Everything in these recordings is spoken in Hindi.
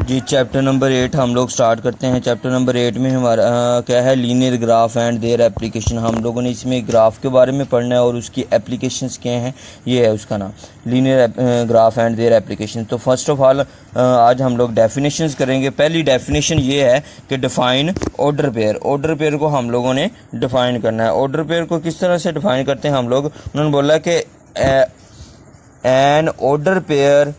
जी चैप्टर नंबर 8 हम लोग स्टार्ट करते हैं। चैप्टर नंबर 8 में हमारा क्या है, linear graph and their application. हम लोगों ने इसमें ग्राफ के बारे में पढ़ना है और उसकी एप्लीकेशंस क्या हैं, ये है उसका नाम, linear graph and their application. तो फर्स्ट ऑफ ऑल आज हम लोग डेफिनेशंस करेंगे। पहली डेफिनेशन ये है कि define order pair. Order pair को हम लोगों ने डिफ़ाइन करना है। ऑर्डर पेयर को किस तरह से डिफ़ाइन करते हैं हम लोग, उन्होंने बोला कि an order pair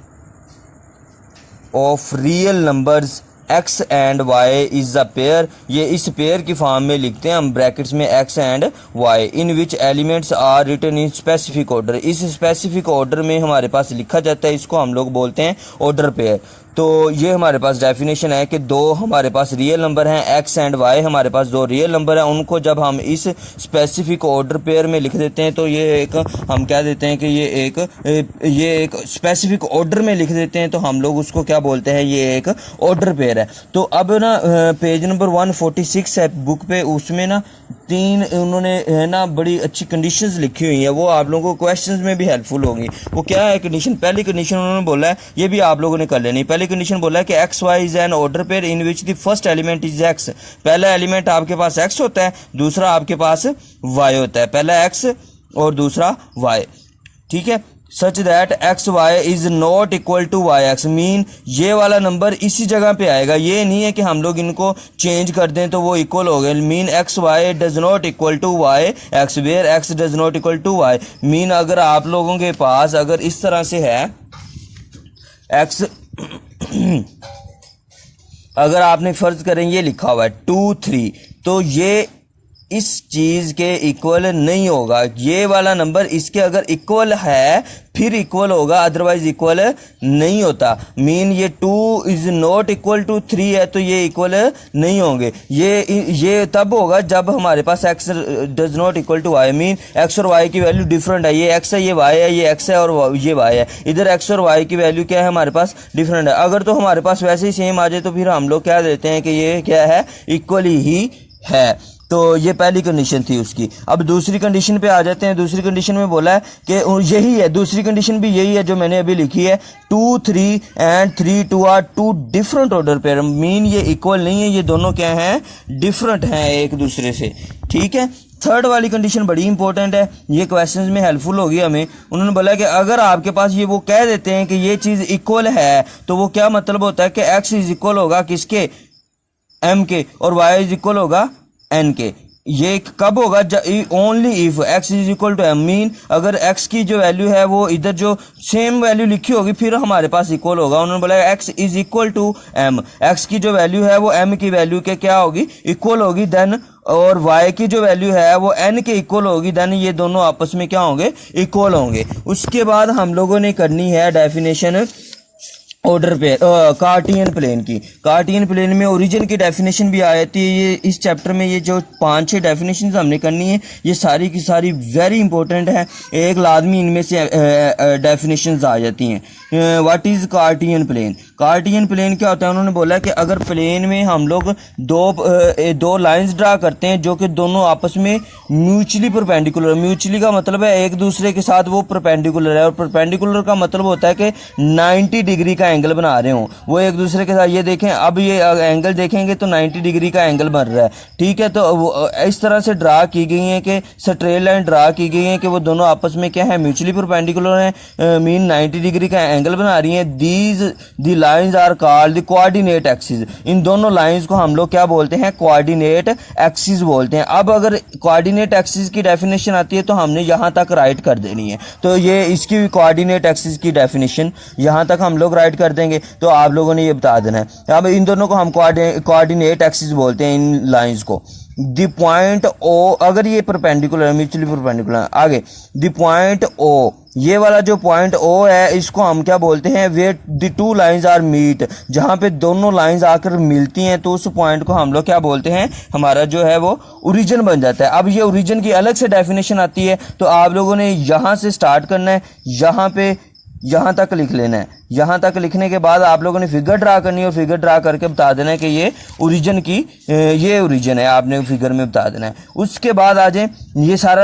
of real numbers x and y is a pair. ये इस पेयर की फॉर्म में लिखते हैं हम ब्रैकेट्स में x and y, in which elements are written in specific order. इस स्पेसिफिक ऑर्डर में हमारे पास लिखा जाता है, इसको हम लोग बोलते हैं ऑर्डर पेयर। तो ये हमारे पास डेफिनेशन है कि दो हमारे पास रियल नंबर हैं x एंड y, हमारे पास दो रियल नंबर हैं, उनको जब हम इस स्पेसिफिक ऑर्डर पेयर में लिख देते हैं तो ये एक हम क्या देते हैं कि ये एक स्पेसिफिक ऑर्डर में लिख देते हैं, तो हम लोग उसको क्या बोलते हैं, ये एक ऑर्डर पेयर है। तो अब ना पेज नंबर 146 है बुक पे, उसमें ना तीन उन्होंने है ना बड़ी अच्छी कंडीशंस लिखी हुई हैं, वो आप लोगों को क्वेश्चंस में भी हेल्पफुल होंगी। वो क्या है कंडीशन, पहली कंडीशन उन्होंने बोला है, ये भी आप लोगों ने कर लेनी। पहली कंडीशन बोला है कि x y is an order pair in which the first element is x. पहला एलिमेंट आपके पास एक्स होता है, दूसरा आपके पास वाई होता है। पहला एक्स और दूसरा वाई, ठीक है। Such that x y is not equal to y x, mean ये वाला नंबर इसी जगह पे आएगा, ये नहीं है कि हम लोग इनको चेंज कर दें तो वो इक्वल हो गए। Mean x y does not equal to y x, where x does not equal to y. Mean अगर आप लोगों के पास अगर इस तरह से है एक्स अगर आपने फर्ज करें ये लिखा हुआ है 2 3, तो ये इस चीज़ के इक्वल नहीं होगा। ये वाला नंबर इसके अगर इक्वल है फिर इक्वल होगा, अदरवाइज इक्वल नहीं होता। मीन ये 2 इज नॉट इक्वल टू 3 है तो ये इक्वल नहीं होंगे। ये तब होगा जब हमारे पास x does not equal to y, mean x और y की वैल्यू डिफरेंट है। ये x है, ये y है, ये x है और ये y है। इधर x और y की वैल्यू क्या है हमारे पास, डिफरेंट है। अगर तो हमारे पास वैसे ही सेम आ जाए तो फिर हम लोग क्या देते हैं कि ये क्या है, इक्वली ही है। तो ये पहली कंडीशन थी उसकी। अब दूसरी कंडीशन पे आ जाते हैं। दूसरी कंडीशन में बोला है कि यही है, दूसरी कंडीशन भी यही है जो मैंने अभी लिखी है, 2 3 and 3 2 are 2 different order pair. Mean ये इक्वल नहीं है, ये दोनों क्या हैं, डिफरेंट हैं एक दूसरे से, ठीक है। थर्ड वाली कंडीशन बड़ी इंपॉर्टेंट है, ये क्वेश्चंस में हेल्पफुल होगी हमें। उन्होंने बोला कि अगर आपके पास ये वो कह देते हैं कि ये चीज़ इक्वल है तो वो क्या मतलब होता है कि x इज इक्वल होगा किसके, m के, और y इज इक्वल होगा n के। ये कब होगा, only if x is equal to m। Mean अगर x की जो वैल्यू है वो इधर जो सेम वैल्यू लिखी होगी फिर हमारे पास इक्वल होगा। उन्होंने बोला x is equal to m, x की जो वैल्यू है वो m की वैल्यू के क्या होगी, इक्वल होगी। देन और y की जो वैल्यू है वो n के इक्वल होगी। देन ये दोनों आपस में क्या होंगे, इक्वल होंगे। उसके बाद हम लोगों ने करनी है डेफिनेशन ऑर्डर पे कार्टियन प्लेन की। कार्टियन प्लेन में ओरिजिन की डेफिनेशन भी आ जाती है। ये इस चैप्टर में ये जो 5-6 डेफिनेशन हमने करनी है ये सारी की सारी वेरी इंपॉर्टेंट है, एक लाजमी इनमें से डेफिनेशंस आ जाती हैं। What is cartesian plane. Cartesian plane क्या होता है, उन्होंने बोला कि अगर प्लेन में हम लोग दो लाइंस ड्रा करते हैं जो कि दोनों आपस में म्यूचुअली परपेंडिकुलर। म्यूचुअली का मतलब है एक दूसरे के साथ वो परपेंडिकुलर है, और परपेंडिकुलर का मतलब होता है कि 90 डिग्री का एंगल बना रहे हो वो एक दूसरे के साथ। ये देखें, अब ये एंगल देखेंगे तो 90 डिग्री का एंगल बन रहा है, ठीक है। तो इस तरह से ड्रा की गई है कि स्ट्रेट लाइन ड्रा की गई है कि वो दोनों आपस में क्या है, म्यूचुअली परपेंडिकुलर है, मीन 90 डिग्री का एंगल बना रही है। The lines are called the coordinate axis. इन दोनों लाइंस को हम लोग क्या बोलते हैं, कोऑर्डिनेट एक्सिस बोलते हैं। अब अगर कोऑर्डिनेट एक्सिस की डेफिनेशन आती है तो हमने यहाँ तक राइट कर देनी है, तो ये इसकी कोऑर्डिनेट एक्सिस की डेफिनेशन यहाँ तक हम लोग राइट कर देंगे। तो आप लोगों ने ये बता देना है। अब इन दोनों को हम कोऑर्डिनेट एक्सिस बोलते हैं, इन लाइंस को। द पॉइंट ओ, अगर ये परपेंडिकुलर है, म्यूचुअली परपेंडिकुलर, आगे द पॉइंट ओ, ये वाला जो पॉइंट ओ है इसको हम क्या बोलते हैं, where the two lines are meet. जहां पे दोनों लाइंस आकर मिलती हैं तो उस पॉइंट को हम लोग क्या बोलते हैं, हमारा जो है वो ओरिजिन बन जाता है। अब ये ओरिजिन की अलग से डेफिनेशन आती है, तो आप लोगों ने यहां से स्टार्ट करना है, यहां पे यहाँ तक लिख लेना है, यहाँ तक लिखने के बाद आप लोगों ने फिगर ड्रा करनी है और फिगर ड्रा करके बता देना है कि ये ओरिजिन की ये ओरिजिन है, आपने फिगर में बता देना है। उसके बाद आ जाए, ये सारा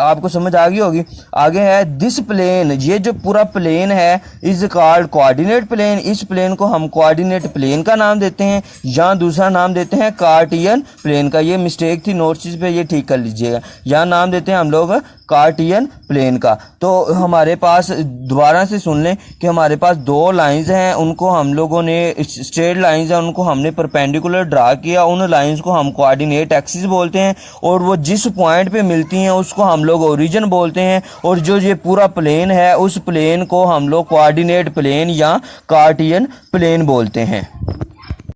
आपको समझ आ गई होगी। आगे है दिस प्लेन, ये जो पूरा प्लेन है इज कॉल्ड कोऑर्डिनेट प्लेन। इस प्लेन को हम कोऑर्डिनेट प्लेन का नाम देते हैं, या दूसरा नाम देते हैं कार्टियन प्लेन का। ये मिस्टेक थी नोट्स पे, ये ठीक कर लीजिएगा। यहाँ नाम देते हैं हम लोग कार्टियन प्लेन का। तो हमारे पास दोबारा से सुन लें कि हमारे पास दो लाइंस हैं, उनको हम लोगों ने स्ट्रेट लाइंस हैं, उनको हमने परपेंडिकुलर ड्रा किया। उन लाइंस को हम कोऑर्डिनेट एक्सिस बोलते हैं और वो जिस पॉइंट पे मिलती हैं उसको हम लोग ओरिजिन बोलते हैं। और जो ये पूरा प्लेन है उस प्लेन को हम लोग कोऑर्डिनेट प्लेन या कार्टियन प्लेन बोलते हैं।